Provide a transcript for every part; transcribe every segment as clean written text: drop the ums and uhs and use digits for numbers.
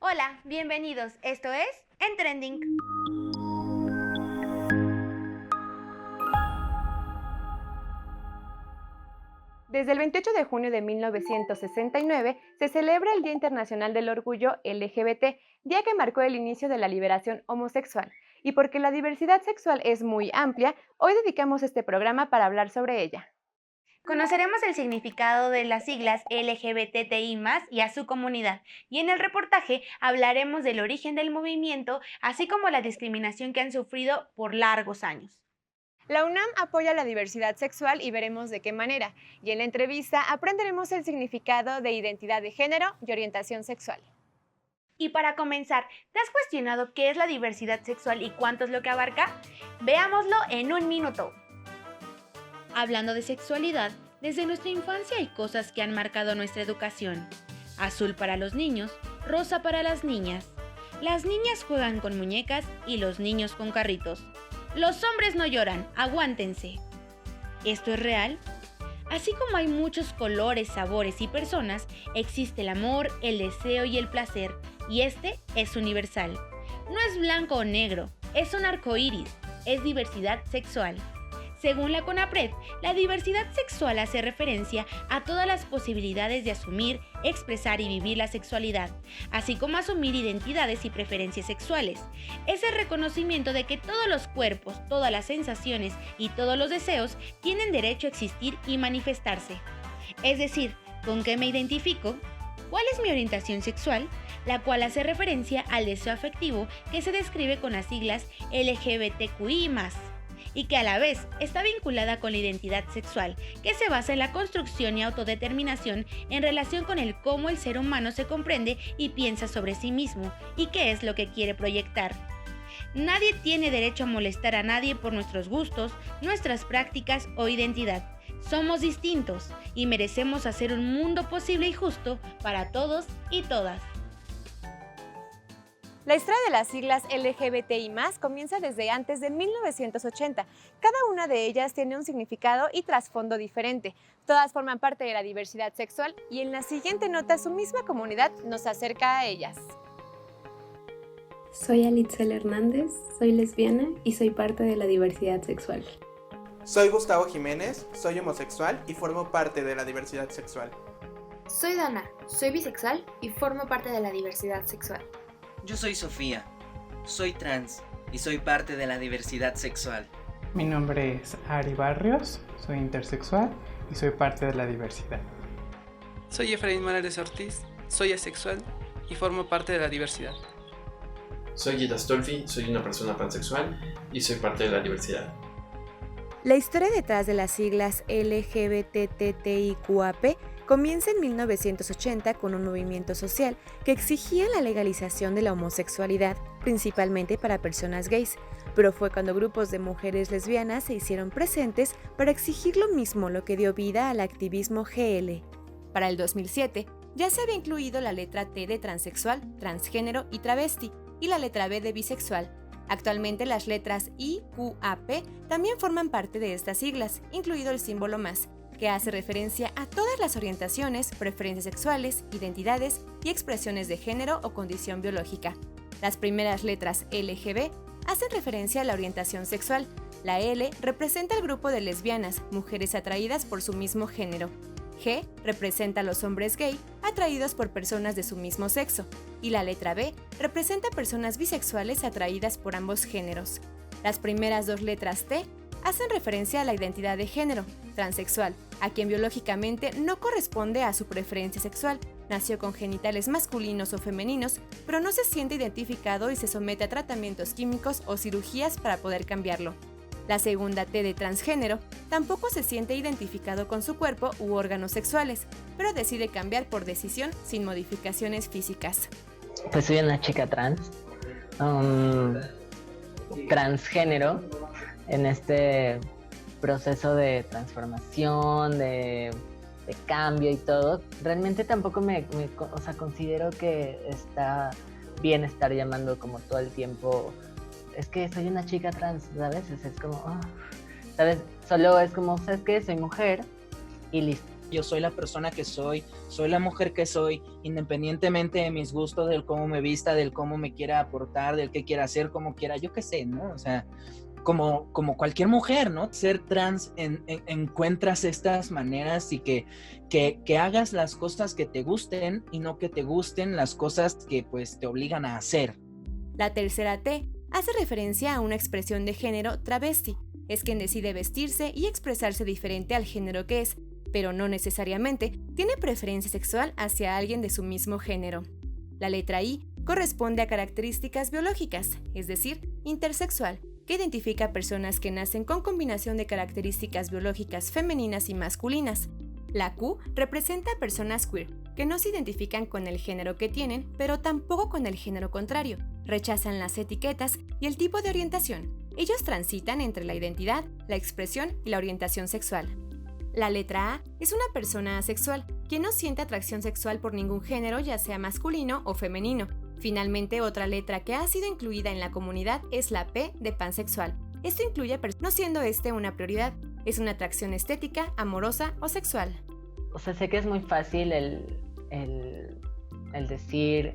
Hola, bienvenidos. Esto es En Trending. Desde el 28 de junio de 1969 se celebra el Día Internacional del Orgullo LGBT, día que marcó el inicio de la liberación homosexual. Y porque la diversidad sexual es muy amplia, hoy dedicamos este programa para hablar sobre ella. Conoceremos el significado de las siglas LGBTI+ y a su comunidad. Y en el reportaje hablaremos del origen del movimiento, así como la discriminación que han sufrido por largos años. La UNAM apoya la diversidad sexual y veremos de qué manera. Y en la entrevista aprenderemos el significado de identidad de género y orientación sexual. Y para comenzar, ¿te has cuestionado qué es la diversidad sexual y cuánto es lo que abarca? Veámoslo en un minuto. Hablando de sexualidad, desde nuestra infancia hay cosas que han marcado nuestra educación. Azul para los niños, rosa para las niñas. Las niñas juegan con muñecas y los niños con carritos. Los hombres no lloran, aguántense. ¿Esto es real? Así como hay muchos colores, sabores y personas, existe el amor, el deseo y el placer, y este es universal. No es blanco o negro, es un arco iris, es diversidad sexual. Según la CONAPRED, la diversidad sexual hace referencia a todas las posibilidades de asumir, expresar y vivir la sexualidad, así como asumir identidades y preferencias sexuales. Es el reconocimiento de que todos los cuerpos, todas las sensaciones y todos los deseos tienen derecho a existir y manifestarse. Es decir, ¿con qué me identifico? ¿Cuál es mi orientación sexual? La cual hace referencia al deseo afectivo que se describe con las siglas LGBTQI+, y que a la vez está vinculada con la identidad sexual, que se basa en la construcción y autodeterminación en relación con el cómo el ser humano se comprende y piensa sobre sí mismo, y qué es lo que quiere proyectar. Nadie tiene derecho a molestar a nadie por nuestros gustos, nuestras prácticas o identidad. Somos distintos y merecemos hacer un mundo posible y justo para todos y todas. La historia de las siglas LGBTI+ comienza desde antes de 1980. Cada una de ellas tiene un significado y trasfondo diferente. Todas forman parte de la diversidad sexual y en la siguiente nota su misma comunidad nos acerca a ellas. Soy Alitzel Hernández, soy lesbiana y soy parte de la diversidad sexual. Soy Gustavo Jiménez, soy homosexual y formo parte de la diversidad sexual. Soy Dana, soy bisexual y formo parte de la diversidad sexual. Yo soy Sofía, soy trans y soy parte de la diversidad sexual. Mi nombre es Ari Barrios, soy intersexual y soy parte de la diversidad. Soy Efraín Morales Ortiz, soy asexual y formo parte de la diversidad. Soy Gita Stolfi, soy una persona pansexual y soy parte de la diversidad. La historia detrás de las siglas LGBTTIQAP comienza en 1980 con un movimiento social que exigía la legalización de la homosexualidad, principalmente para personas gays, pero fue cuando grupos de mujeres lesbianas se hicieron presentes para exigir lo mismo, lo que dio vida al activismo GL. Para el 2007, ya se había incluido la letra T de transexual, transgénero y travesti, y la letra B de bisexual. Actualmente las letras I, Q, A, P también forman parte de estas siglas, incluido el símbolo más, que hace referencia a todas las orientaciones, preferencias sexuales, identidades y expresiones de género o condición biológica. Las primeras letras LGB hacen referencia a la orientación sexual. La L representa el grupo de lesbianas, mujeres atraídas por su mismo género. G representa a los hombres gay atraídos por personas de su mismo sexo. Y la letra B representa personas bisexuales atraídas por ambos géneros. Las primeras dos letras T hacen referencia a la identidad de género, transexual, a quien biológicamente no corresponde a su preferencia sexual, nació con genitales masculinos o femeninos, pero no se siente identificado y se somete a tratamientos químicos o cirugías para poder cambiarlo. La segunda T de transgénero tampoco se siente identificado con su cuerpo u órganos sexuales, pero decide cambiar por decisión sin modificaciones físicas. Pues soy una chica trans, transgénero, en este proceso de transformación, de cambio y todo. Realmente tampoco considero que está bien estar llamando como todo el tiempo, es que soy una chica trans, ¿sabes? Es como, ¿sabes? Solo es como, ¿sabes qué? Soy mujer y listo. Yo soy la persona que soy la mujer que soy, independientemente de mis gustos, del cómo me vista, del cómo me quiera aportar, del qué quiera hacer, cómo quiera, yo qué sé, ¿no? O sea, como cualquier mujer, ¿no? Ser trans, encuentras estas maneras y que hagas las cosas que te gusten y no que te gusten las cosas que pues te obligan a hacer. La tercera T hace referencia a una expresión de género travesti. Es quien decide vestirse y expresarse diferente al género que es, pero no necesariamente tiene preferencia sexual hacia alguien de su mismo género. La letra I corresponde a características biológicas, es decir, intersexual, que identifica a personas que nacen con combinación de características biológicas femeninas y masculinas. La Q representa a personas queer, que no se identifican con el género que tienen, pero tampoco con el género contrario. Rechazan las etiquetas y el tipo de orientación. Ellos transitan entre la identidad, la expresión y la orientación sexual. La letra A es una persona asexual, quien no siente atracción sexual por ningún género, ya sea masculino o femenino. Finalmente, otra letra que ha sido incluida en la comunidad es la P de pansexual. Esto incluye no siendo este una prioridad, es una atracción estética, amorosa o sexual. O sea, sé que es muy fácil el decir,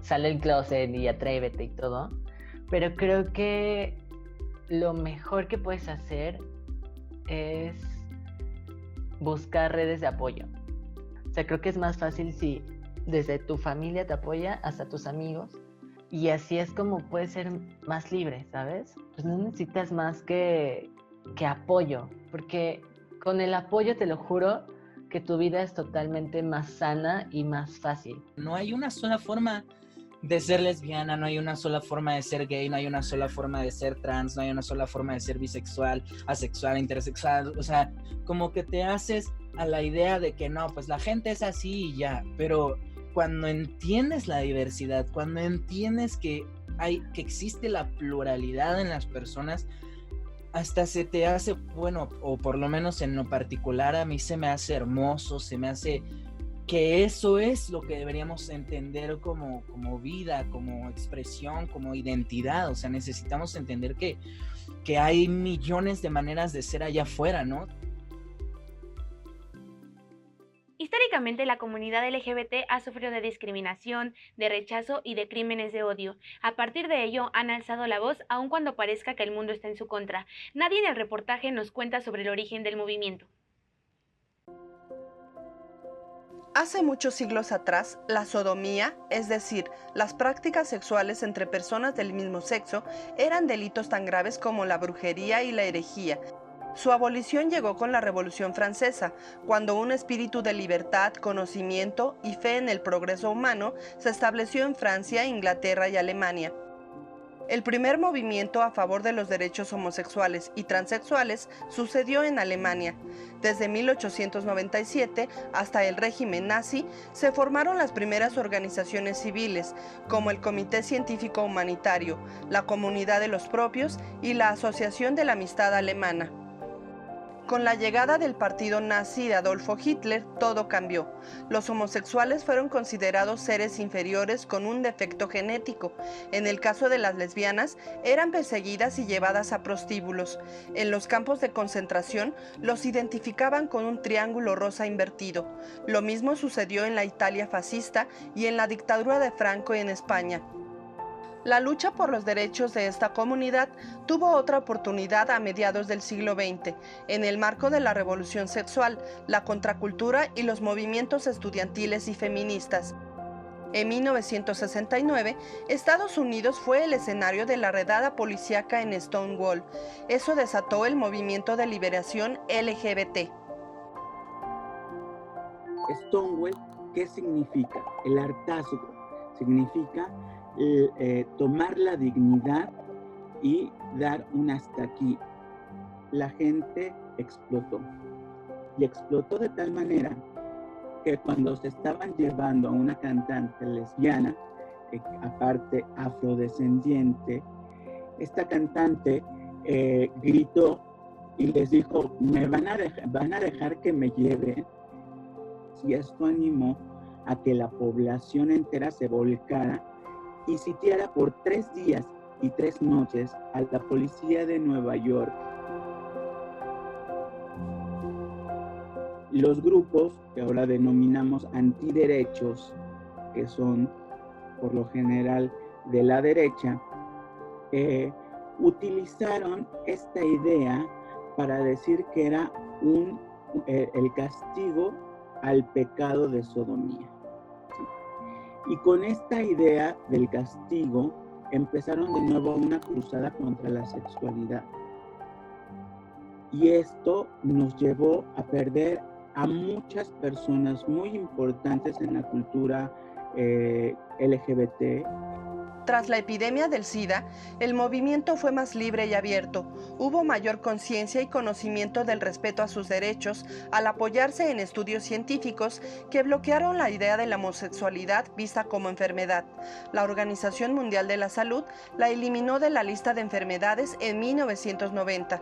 sale del closet y atrévete y todo, pero creo que lo mejor que puedes hacer es buscar redes de apoyo. O sea, creo que es más fácil si desde tu familia te apoya hasta tus amigos, y así es como puedes ser más libre, ¿sabes? Pues no necesitas más que apoyo, porque con el apoyo te lo juro que tu vida es totalmente más sana y más fácil. No hay una sola forma de ser lesbiana, no hay una sola forma de ser gay, no hay una sola forma de ser trans, no hay una sola forma de ser bisexual, asexual, intersexual. O sea, como que te haces a la idea de que no, pues la gente es así y ya, pero cuando entiendes la diversidad, cuando entiendes que existe la pluralidad en las personas, hasta se te hace, bueno, o por lo menos en lo particular a mí se me hace hermoso, se me hace que eso es lo que deberíamos entender como vida, como expresión, como identidad. O sea, necesitamos entender que hay millones de maneras de ser allá afuera, ¿no? Históricamente, la comunidad LGBT ha sufrido de discriminación, de rechazo y de crímenes de odio. A partir de ello, han alzado la voz, aun cuando parezca que el mundo está en su contra. Nadie en el reportaje nos cuenta sobre el origen del movimiento. Hace muchos siglos atrás, la sodomía, es decir, las prácticas sexuales entre personas del mismo sexo, eran delitos tan graves como la brujería y la herejía. Su abolición llegó con la Revolución Francesa, cuando un espíritu de libertad, conocimiento y fe en el progreso humano se estableció en Francia, Inglaterra y Alemania. El primer movimiento a favor de los derechos homosexuales y transexuales sucedió en Alemania. Desde 1897 hasta el régimen nazi se formaron las primeras organizaciones civiles, como el Comité Científico Humanitario, la Comunidad de los Propios y la Asociación de la Amistad Alemana. Con la llegada del partido nazi de Adolfo Hitler, todo cambió. Los homosexuales fueron considerados seres inferiores con un defecto genético. En el caso de las lesbianas, eran perseguidas y llevadas a prostíbulos. En los campos de concentración, los identificaban con un triángulo rosa invertido. Lo mismo sucedió en la Italia fascista y en la dictadura de Franco en España. La lucha por los derechos de esta comunidad tuvo otra oportunidad a mediados del siglo XX, en el marco de la revolución sexual, la contracultura y los movimientos estudiantiles y feministas. En 1969, Estados Unidos fue el escenario de la redada policíaca en Stonewall. Eso desató el movimiento de liberación LGBT. Stonewall, ¿qué significa? El hartazgo. Significa tomar la dignidad y dar un hasta aquí. La gente explotó. Y explotó de tal manera que cuando se estaban llevando a una cantante lesbiana, aparte afrodescendiente, esta cantante gritó y les dijo, van a dejar que me lleven. Y esto animó a que la población entera se volcara y sitiara por 3 días y 3 noches a la policía de Nueva York. los grupos que ahora denominamos antiderechos, que son por lo general de la derecha, utilizaron esta idea para decir que era el castigo al pecado de sodomía. ¿Sí? Y con esta idea del castigo empezaron de nuevo una cruzada contra la sexualidad. Y esto nos llevó a perder a muchas personas muy importantes en la cultura LGBT. Tras la epidemia del SIDA, el movimiento fue más libre y abierto. Hubo mayor conciencia y conocimiento del respeto a sus derechos al apoyarse en estudios científicos que bloquearon la idea de la homosexualidad vista como enfermedad. La Organización Mundial de la Salud la eliminó de la lista de enfermedades en 1990.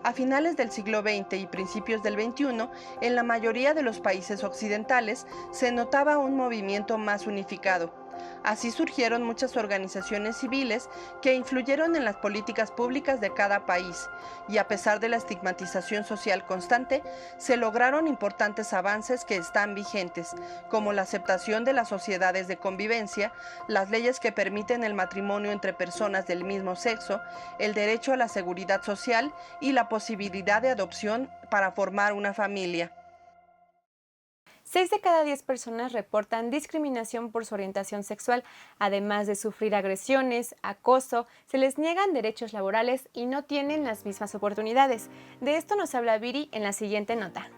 A finales del siglo XX y principios del XXI, en la mayoría de los países occidentales se notaba un movimiento más unificado. Así surgieron muchas organizaciones civiles que influyeron en las políticas públicas de cada país, y a pesar de la estigmatización social constante, se lograron importantes avances que están vigentes, como la aceptación de las sociedades de convivencia, las leyes que permiten el matrimonio entre personas del mismo sexo, el derecho a la seguridad social y la posibilidad de adopción para formar una familia. 6 de cada 10 personas reportan discriminación por su orientación sexual. Además de sufrir agresiones, acoso, se les niegan derechos laborales y no tienen las mismas oportunidades. De esto nos habla Viri en la siguiente nota.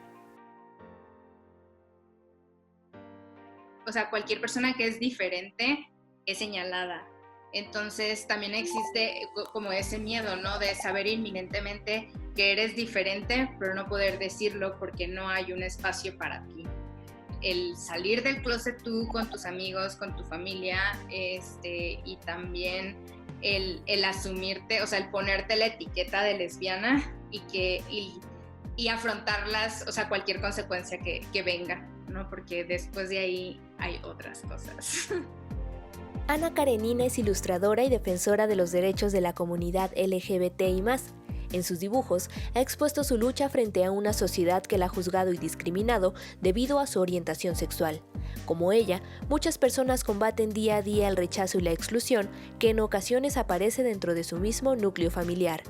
O sea, cualquier persona que es diferente es señalada. Entonces también existe como ese miedo, ¿no? De saber inminentemente que eres diferente, pero no poder decirlo porque no hay un espacio para ti. El salir del closet tú con tus amigos, con tu familia, y también el asumirte, o sea, el ponerte la etiqueta de lesbiana y afrontarlas, o sea, cualquier consecuencia que venga, ¿no? Porque después de ahí hay otras cosas. Ana Karenina es ilustradora y defensora de los derechos de la comunidad LGBTI+. En sus dibujos ha expuesto su lucha frente a una sociedad que la ha juzgado y discriminado debido a su orientación sexual. Como ella, muchas personas combaten día a día el rechazo y la exclusión que en ocasiones aparece dentro de su mismo núcleo familiar.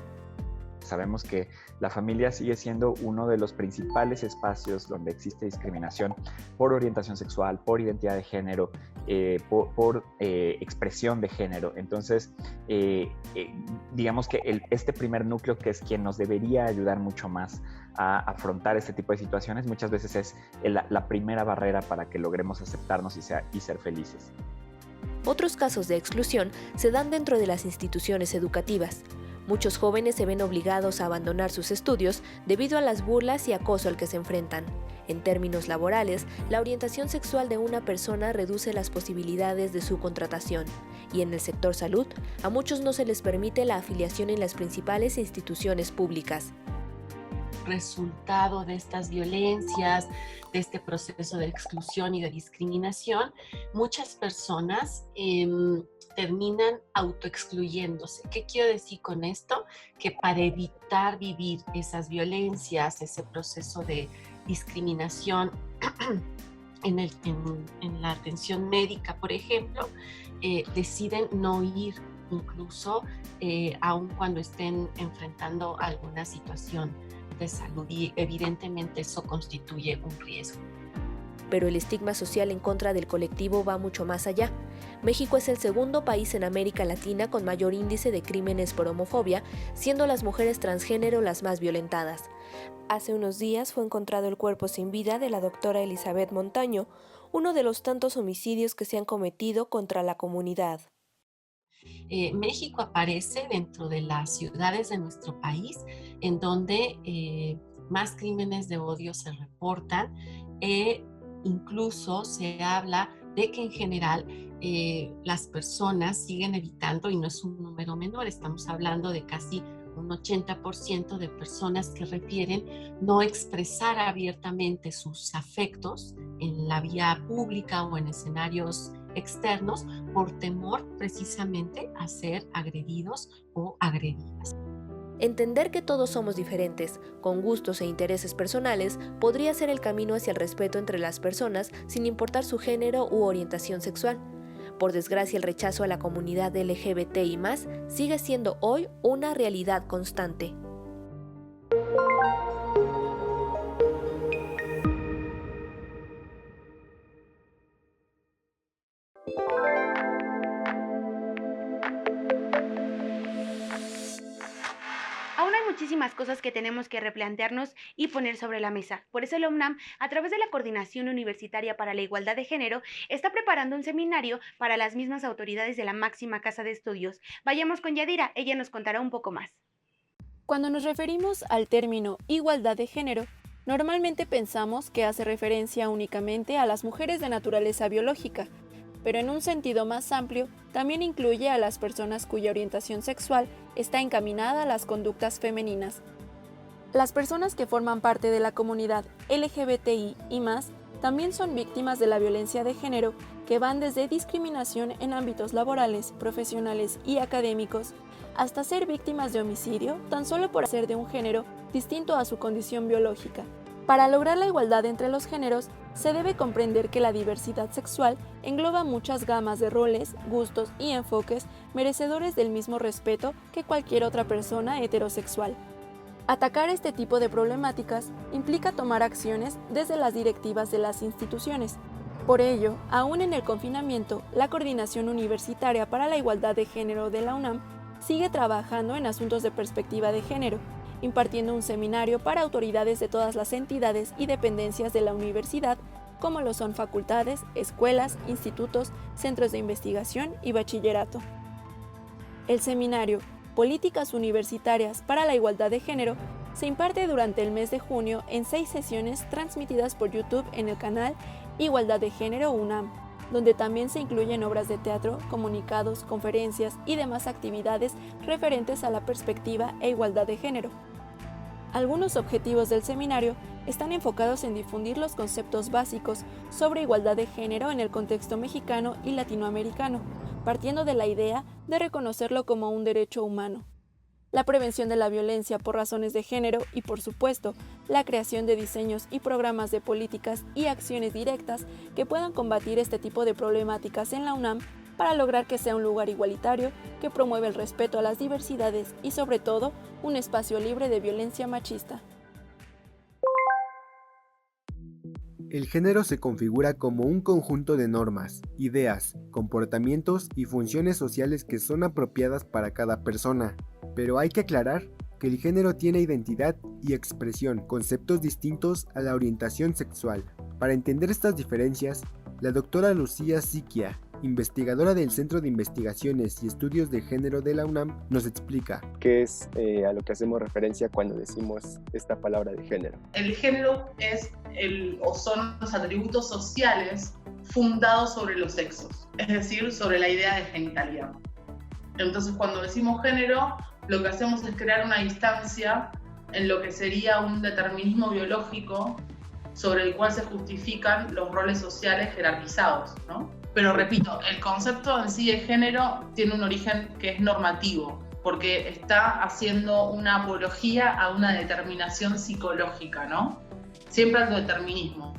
Sabemos que la familia sigue siendo uno de los principales espacios donde existe discriminación por orientación sexual, por identidad de género, por expresión de género. Entonces, digamos que este primer núcleo, que es quien nos debería ayudar mucho más a afrontar este tipo de situaciones, muchas veces es la primera barrera para que logremos aceptarnos y ser felices. Otros casos de exclusión se dan dentro de las instituciones educativas. Muchos jóvenes se ven obligados a abandonar sus estudios debido a las burlas y acoso al que se enfrentan. En términos laborales, la orientación sexual de una persona reduce las posibilidades de su contratación. Y en el sector salud, a muchos no se les permite la afiliación en las principales instituciones públicas. Resultado de estas violencias, de este proceso de exclusión y de discriminación, muchas personas terminan autoexcluyéndose. ¿Qué quiero decir con esto? Que para evitar vivir esas violencias, ese proceso de discriminación en la atención médica, por ejemplo, deciden no ir incluso aun cuando estén enfrentando alguna situación de salud, y evidentemente eso constituye un riesgo. Pero el estigma social en contra del colectivo va mucho más allá. México es el segundo país en América Latina con mayor índice de crímenes por homofobia, siendo las mujeres transgénero las más violentadas. Hace unos días fue encontrado el cuerpo sin vida de la doctora Elizabeth Montaño, uno de los tantos homicidios que se han cometido contra la comunidad. México aparece dentro de las ciudades de nuestro país en donde más crímenes de odio se reportan. Incluso se habla de que en general las personas siguen evitando, y no es un número menor, estamos hablando de casi un 80% de personas que refieren no expresar abiertamente sus afectos en la vía pública o en escenarios externos por temor precisamente a ser agredidos o agredidas. Entender que todos somos diferentes, con gustos e intereses personales, podría ser el camino hacia el respeto entre las personas sin importar su género u orientación sexual. Por desgracia, el rechazo a la comunidad LGBTI+, sigue siendo hoy una realidad constante. Aún hay muchísimas cosas que tenemos que replantearnos y poner sobre la mesa. Por eso la UNAM, a través de la Coordinación Universitaria para la Igualdad de Género, está preparando un seminario para las mismas autoridades de la máxima casa de estudios. Vayamos con Yadira, ella nos contará un poco más. Cuando nos referimos al término igualdad de género, normalmente pensamos que hace referencia únicamente a las mujeres de naturaleza biológica, pero en un sentido más amplio, también incluye a las personas cuya orientación sexual está encaminada a las conductas femeninas. Las personas que forman parte de la comunidad LGBTI y más también son víctimas de la violencia de género, que van desde discriminación en ámbitos laborales, profesionales y académicos, hasta ser víctimas de homicidio tan solo por ser de un género distinto a su condición biológica. Para lograr la igualdad entre los géneros, se debe comprender que la diversidad sexual engloba muchas gamas de roles, gustos y enfoques merecedores del mismo respeto que cualquier otra persona heterosexual. Atacar este tipo de problemáticas implica tomar acciones desde las directivas de las instituciones. Por ello, aún en el confinamiento, la Coordinación Universitaria para la Igualdad de Género de la UNAM sigue trabajando en asuntos de perspectiva de género, impartiendo un seminario para autoridades de todas las entidades y dependencias de la universidad, como lo son facultades, escuelas, institutos, centros de investigación y bachillerato. El seminario Políticas Universitarias para la Igualdad de Género se imparte durante el mes de junio en 6 sesiones transmitidas por YouTube en el canal Igualdad de Género UNAM, donde también se incluyen obras de teatro, comunicados, conferencias y demás actividades referentes a la perspectiva e igualdad de género. Algunos objetivos del seminario están enfocados en difundir los conceptos básicos sobre igualdad de género en el contexto mexicano y latinoamericano, partiendo de la idea de reconocerlo como un derecho humano. La prevención de la violencia por razones de género y, por supuesto, la creación de diseños y programas de políticas y acciones directas que puedan combatir este tipo de problemáticas en la UNAM para lograr que sea un lugar igualitario que promueva el respeto a las diversidades y, sobre todo, un espacio libre de violencia machista. El género se configura como un conjunto de normas, ideas, comportamientos y funciones sociales que son apropiadas para cada persona. Pero hay que aclarar que el género tiene identidad y expresión, conceptos distintos a la orientación sexual. Para entender estas diferencias, la doctora Lucía Siquia, investigadora del Centro de Investigaciones y Estudios de Género de la UNAM, nos explica. ¿Qué es a lo que hacemos referencia cuando decimos esta palabra de género? El género es o son los atributos sociales fundados sobre los sexos, es decir, sobre la idea de genitalidad. Entonces, cuando decimos género, lo que hacemos es crear una distancia en lo que sería un determinismo biológico sobre el cual se justifican los roles sociales jerarquizados, ¿no? Pero repito, el concepto en sí de género tiene un origen que es normativo, porque está haciendo una apología a una determinación psicológica, ¿no? Siempre al determinismo.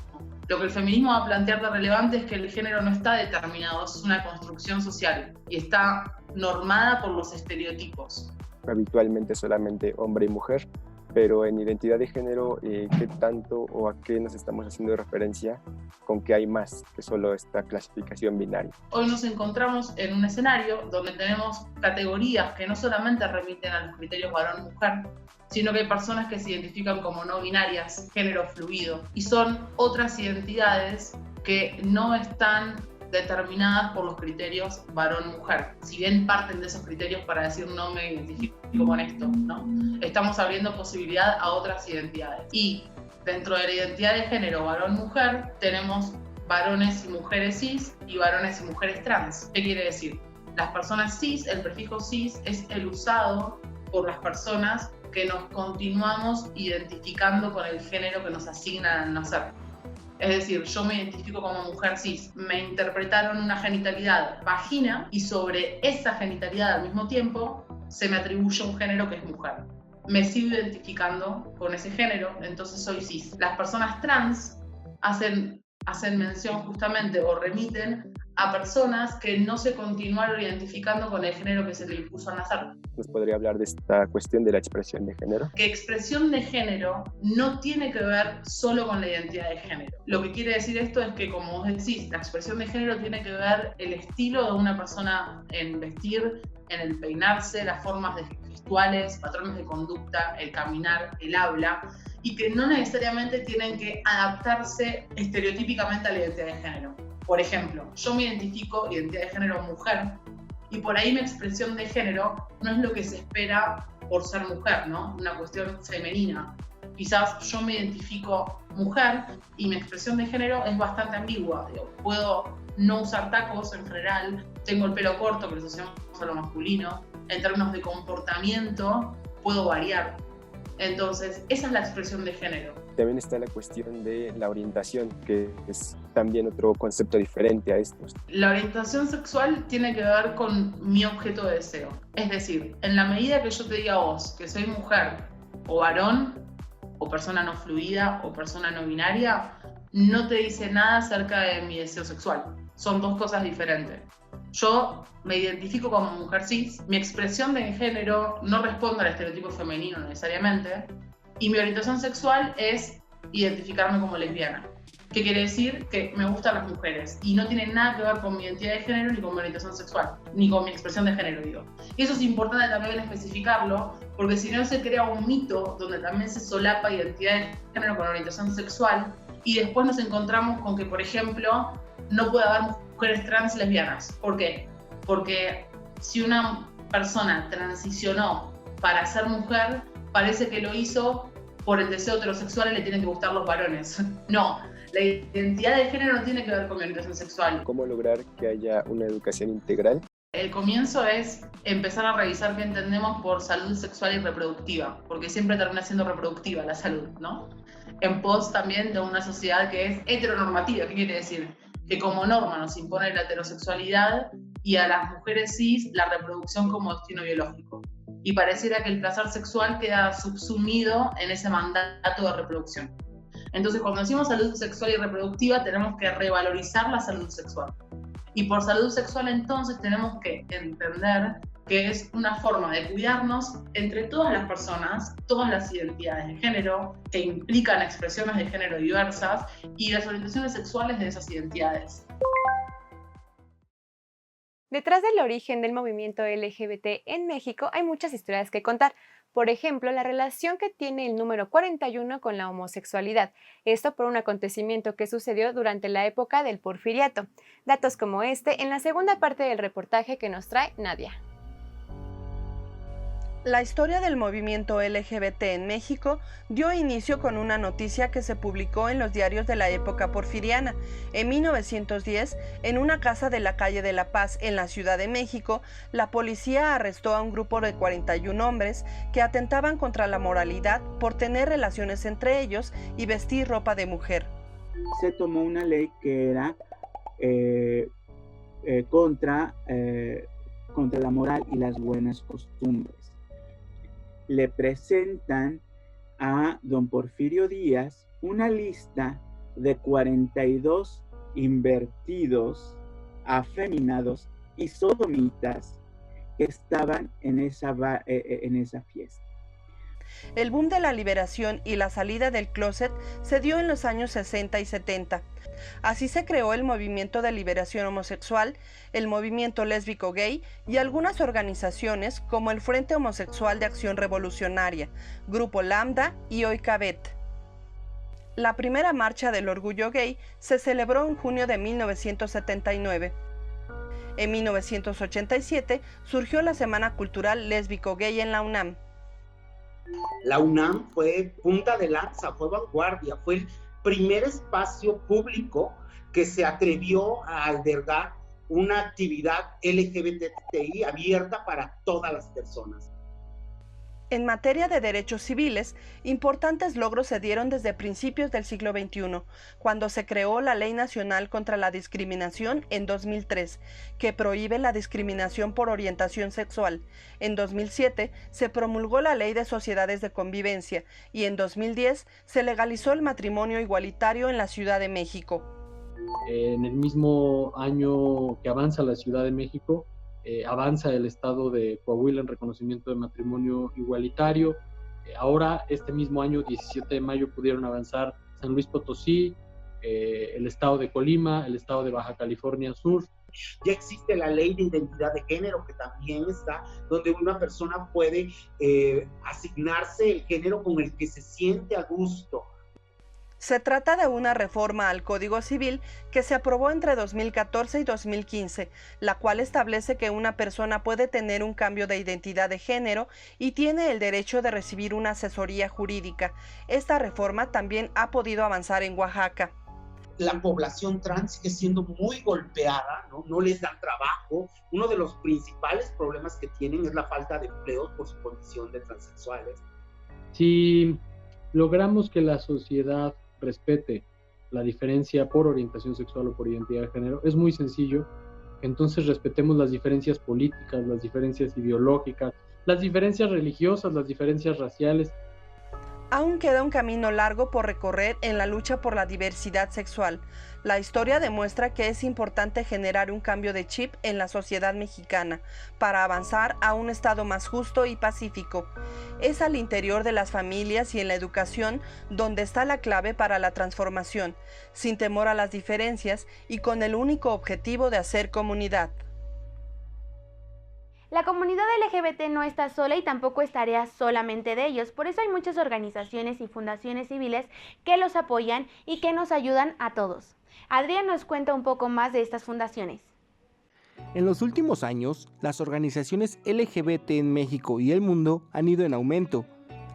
Lo que el feminismo va a plantear de relevante es que el género no está determinado, es una construcción social y está normada por los estereotipos. Habitualmente solamente hombre y mujer, pero en identidad de género, ¿qué tanto o a qué nos estamos haciendo referencia con que hay más que solo esta clasificación binaria? Hoy nos encontramos en un escenario donde tenemos categorías que no solamente remiten a los criterios varón-mujer, sino que hay personas que se identifican como no binarias, género fluido, y son otras identidades que no están determinadas por los criterios varón-mujer. Si bien parten de esos criterios para decir no me identifico con esto, ¿no? Estamos abriendo posibilidad a otras identidades. Y dentro de la identidad de género varón-mujer tenemos varones y mujeres cis y varones y mujeres trans. ¿Qué quiere decir? Las personas cis, el prefijo cis es el usado por las personas que nos continuamos identificando con el género que nos asignan al nacer. Es decir, yo me identifico como mujer cis, me interpretaron una genitalidad vagina y sobre esa genitalidad al mismo tiempo se me atribuye un género que es mujer. me sigo identificando con ese género, entonces soy cis. Las personas trans hacen mención justamente o remiten a personas que no se continuaron identificando con el género que se le impuso al nacer. ¿Nos podría hablar de esta cuestión de la expresión de género? Que expresión de género no tiene que ver solo con la identidad de género. Lo que quiere decir esto es que, como vos decís, la expresión de género tiene que ver el estilo de una persona en vestir, en el peinarse, las formas gestuales, patrones de conducta, el caminar, el habla, y que no necesariamente tienen que adaptarse estereotípicamente a la identidad de género. Por ejemplo, yo me identifico identidad de género mujer, y por ahí mi expresión de género no es lo que se espera por ser mujer, ¿no? Una cuestión femenina. Quizás yo me identifico mujer y mi expresión de género es bastante ambigua. Puedo no usar tacos en general, tengo el pelo corto, que lo asociamos a lo masculino. En términos de comportamiento, puedo variar. Entonces, esa es la expresión de género. También está la cuestión de la orientación, que es también otro concepto diferente a estos. La orientación sexual tiene que ver con mi objeto de deseo. Es decir, en la medida que yo te diga a vos que soy mujer o varón, o persona no fluida, o persona no binaria, no te dice nada acerca de mi deseo sexual. Son dos cosas diferentes. Yo me identifico como mujer cis, mi expresión de género no responde al estereotipo femenino necesariamente, y mi orientación sexual es identificarme como lesbiana. ¿Qué quiere decir? Que me gustan las mujeres, y no tiene nada que ver con mi identidad de género, ni con mi orientación sexual, ni con mi expresión de género, digo. Y eso es importante también especificarlo, porque si no se crea un mito donde también se solapa identidad de género con orientación sexual, y después nos encontramos con que, por ejemplo, no puede haber mujeres trans lesbianas. ¿Por qué? Porque si una persona transicionó para ser mujer, parece que lo hizo por el deseo heterosexual y le tienen que gustar los varones. No, la identidad de género no tiene que ver con mi orientación sexual. ¿Cómo lograr que haya una educación integral? El comienzo es empezar a revisar qué entendemos por salud sexual y reproductiva, porque siempre termina siendo reproductiva la salud, ¿no? En pos también de una sociedad que es heteronormativa. ¿Qué quiere decir? Que como norma nos impone la heterosexualidad y a las mujeres cis la reproducción como destino biológico. Y pareciera que el placer sexual queda subsumido en ese mandato de reproducción. Entonces, cuando decimos salud sexual y reproductiva, tenemos que revalorizar la salud sexual. Y por salud sexual, entonces, tenemos que entender que es una forma de cuidarnos entre todas las personas, todas las identidades de género, que implican expresiones de género diversas, y las orientaciones sexuales de esas identidades. Detrás del origen del movimiento LGBT en México hay muchas historias que contar. Por ejemplo, la relación que tiene el número 41 con la homosexualidad. Esto por un acontecimiento que sucedió durante la época del Porfiriato. Datos como este en la segunda parte del reportaje que nos trae Nadia. La historia del movimiento LGBT en México dio inicio con una noticia que se publicó en los diarios de la época porfiriana. En 1910, en una casa de la calle de La Paz, en la Ciudad de México, la policía arrestó a un grupo de 41 hombres que atentaban contra la moralidad por tener relaciones entre ellos y vestir ropa de mujer. Se tomó una ley que era contra la moral y las buenas costumbres. Le presentan a don Porfirio Díaz una lista de 42 invertidos, afeminados y sodomitas que estaban en esa fiesta. El boom de la liberación y la salida del closet se dio en los años 60 y 70. Así se creó el movimiento de liberación homosexual, el movimiento lésbico gay y algunas organizaciones como el Frente Homosexual de Acción Revolucionaria, Grupo Lambda y Hoy Cabet. La primera marcha del orgullo gay se celebró en junio de 1979. En 1987 surgió la Semana Cultural Lésbico Gay en la UNAM. La UNAM fue punta de lanza, fue vanguardia, fue el primer espacio público que se atrevió a albergar una actividad LGBTI abierta para todas las personas. En materia de derechos civiles, importantes logros se dieron desde principios del siglo XXI, cuando se creó la Ley Nacional contra la Discriminación en 2003, que prohíbe la discriminación por orientación sexual. En 2007 se promulgó la Ley de Sociedades de Convivencia y en 2010 se legalizó el matrimonio igualitario en la Ciudad de México. En el mismo año que avanza la Ciudad de México, avanza el estado de Coahuila en reconocimiento de matrimonio igualitario. Ahora, este mismo año, 17 de mayo, pudieron avanzar San Luis Potosí, el estado de Colima, el estado de Baja California Sur. Ya existe la ley de identidad de género, que también está, donde una persona puede asignarse el género con el que se siente a gusto. Se trata de una reforma al Código Civil que se aprobó entre 2014 y 2015, la cual establece que una persona puede tener un cambio de identidad de género y tiene el derecho de recibir una asesoría jurídica. Esta reforma también ha podido avanzar en Oaxaca. La población trans sigue siendo muy golpeada, no les dan trabajo. Uno de los principales problemas que tienen es la falta de empleos por su condición de transexuales. Si logramos que la sociedad respete la diferencia por orientación sexual o por identidad de género, es muy sencillo. Entonces respetemos las diferencias políticas, las diferencias ideológicas, las diferencias religiosas, las diferencias raciales. Aún queda un camino largo por recorrer en la lucha por la diversidad sexual. La historia demuestra que es importante generar un cambio de chip en la sociedad mexicana para avanzar a un estado más justo y pacífico. Es al interior de las familias y en la educación donde está la clave para la transformación, sin temor a las diferencias y con el único objetivo de hacer comunidad. La comunidad LGBT no está sola y tampoco es tarea solamente de ellos, por eso hay muchas organizaciones y fundaciones civiles que los apoyan y que nos ayudan a todos. Adrián nos cuenta un poco más de estas fundaciones. En los últimos años, las organizaciones LGBT en México y el mundo han ido en aumento.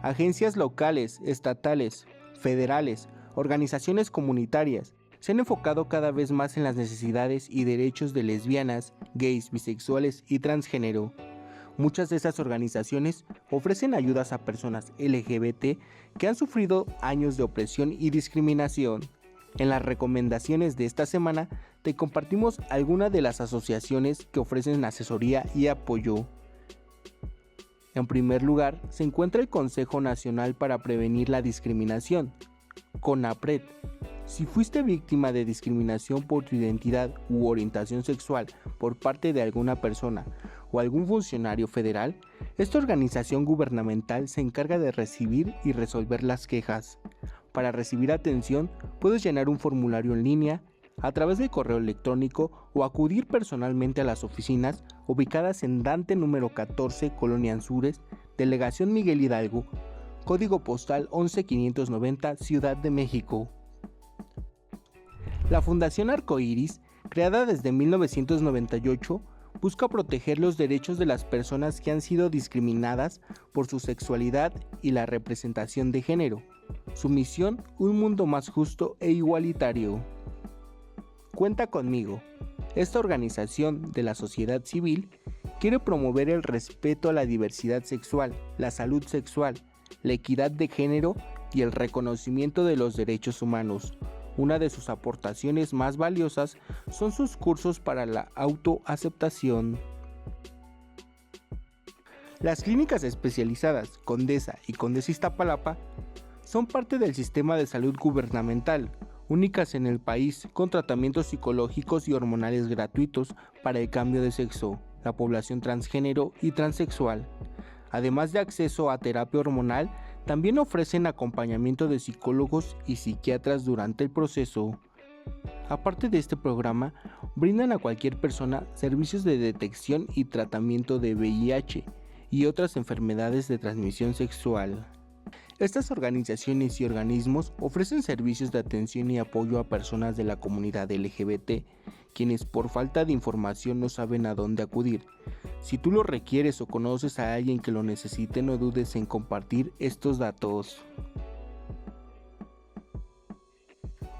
Agencias locales, estatales, federales, organizaciones comunitarias, se han enfocado cada vez más en las necesidades y derechos de lesbianas, gays, bisexuales y transgénero. Muchas de esas organizaciones ofrecen ayudas a personas LGBT que han sufrido años de opresión y discriminación. En las recomendaciones de esta semana te compartimos algunas de las asociaciones que ofrecen asesoría y apoyo. En primer lugar, se encuentra el Consejo Nacional para Prevenir la Discriminación, CONAPRED. Si fuiste víctima de discriminación por tu identidad u orientación sexual por parte de alguna persona o algún funcionario federal, esta organización gubernamental se encarga de recibir y resolver las quejas. Para recibir atención, puedes llenar un formulario en línea, a través de correo electrónico o acudir personalmente a las oficinas ubicadas en Dante número 14, Colonia Anzures, Delegación Miguel Hidalgo, código postal 11590, Ciudad de México. La Fundación Arcoíris, creada desde 1998, busca proteger los derechos de las personas que han sido discriminadas por su sexualidad y la representación de género. Su misión, un mundo más justo e igualitario. Cuenta conmigo. Esta organización de la sociedad civil quiere promover el respeto a la diversidad sexual, la salud sexual, la equidad de género y el reconocimiento de los derechos humanos. Una de sus aportaciones más valiosas son sus cursos para la autoaceptación. Las clínicas especializadas Condesa y Condesa Iztapalapa son parte del sistema de salud gubernamental, únicas en el país, con tratamientos psicológicos y hormonales gratuitos para el cambio de sexo, la población transgénero y transexual. Además de acceso a terapia hormonal, también ofrecen acompañamiento de psicólogos y psiquiatras durante el proceso. Aparte de este programa, brindan a cualquier persona servicios de detección y tratamiento de VIH y otras enfermedades de transmisión sexual. Estas organizaciones y organismos ofrecen servicios de atención y apoyo a personas de la comunidad LGBT, quienes por falta de información no saben a dónde acudir. Si tú lo requieres o conoces a alguien que lo necesite, no dudes en compartir estos datos.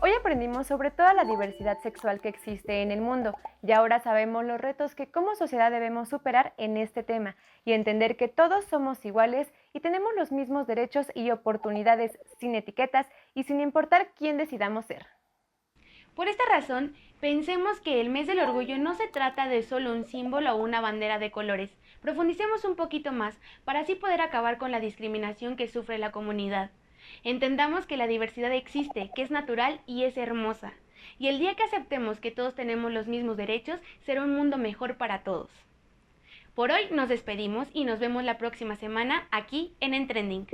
Hoy Hoy aprendimos sobre toda la diversidad sexual que existe en el mundo y ahora sabemos los retos que como sociedad debemos superar en este tema y entender que todos somos iguales y tenemos los mismos derechos y oportunidades sin etiquetas y sin importar quién decidamos ser. Por esta razón, pensemos que el mes del orgullo no se trata de solo un símbolo o una bandera de colores. Profundicemos un poquito más para así poder acabar con la discriminación que sufre la comunidad. Entendamos que la diversidad existe, que es natural y es hermosa. Y el día que aceptemos que todos tenemos los mismos derechos, será un mundo mejor para todos. Por hoy nos despedimos y nos vemos la próxima semana aquí en Trending.